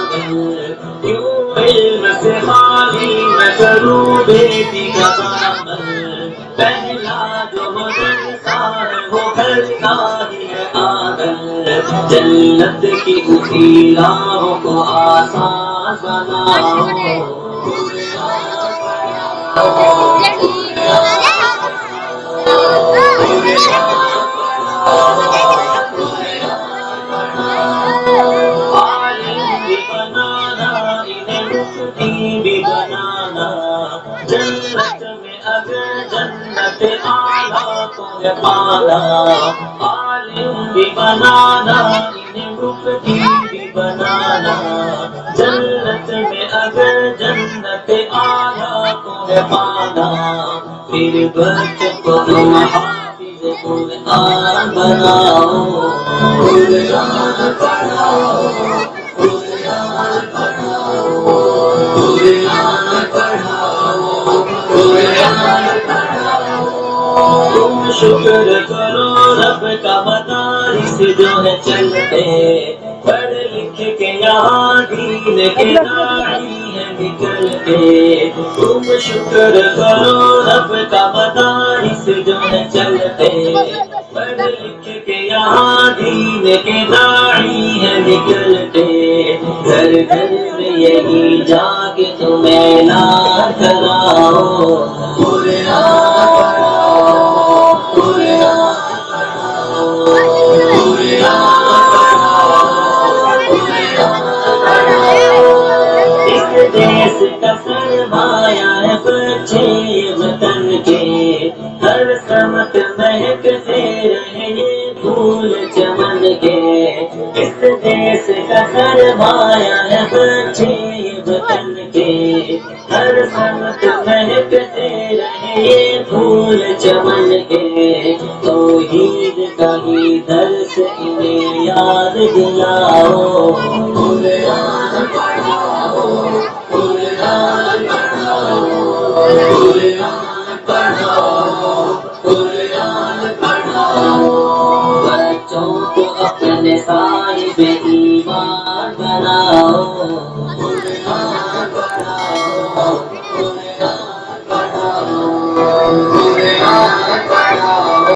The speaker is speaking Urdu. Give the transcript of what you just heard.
پاگل، کیوں علم سے خالی میں کروں بیٹی کا دامن، پہلا جو مدرسہ ہے وہ گھر کا ہی ہے آنگن، جنت کی اسی راہوں کو آسان بناؤ، عالم بھی بنانا انہیں مفتی بھی بنانا، جنت میں اگر جنت اعلیٰ کو ہے پانا، عالم بھی بنانا انہیں مفتی بھی بنانا، جنت میں اگر جنت اعلیٰ کو ہے پانا، پھر بچوں کو تم حافظ قرآن بناؤ، قرآن پڑھاؤ، قرآن پڑھاؤ، قرآن پڑھاؤ، قرآن پڑھاؤ، تم شکر کرو رب کا مدارس جو ہے چلتے، پڑھ لکھ کے یہاں دین کے داعی ہے نکلتے، تم شکر کرو رب کا مدارس جو ہے چلتے، پڑھ لکھ کے یہاں دین کے داعی ہے نکلتے، گھر گھر میں یہی جا کے تمہیں اعلان کراؤ، قرآن پڑھاؤ، قرآن پڑھاؤ، قرآن پڑھاؤ، اس دیس کا سرمایہ ہے بچے وطن کے، ہر سمت مہکتے رہے یہ پھول چمن کے، اس دیس کا سرمایہ ہے بچے وطن کے، ہر سمت مہکتے رہے یہ پھول چمن کے، توحید کا ہی درس انہیں یاد دلاؤ، قرآن پڑھاؤ، قرآن پڑھاؤ، قرآن پڑھاؤ، قرآن پڑھاؤ، بچوں کو اپنے صاحب ایمان بناؤ،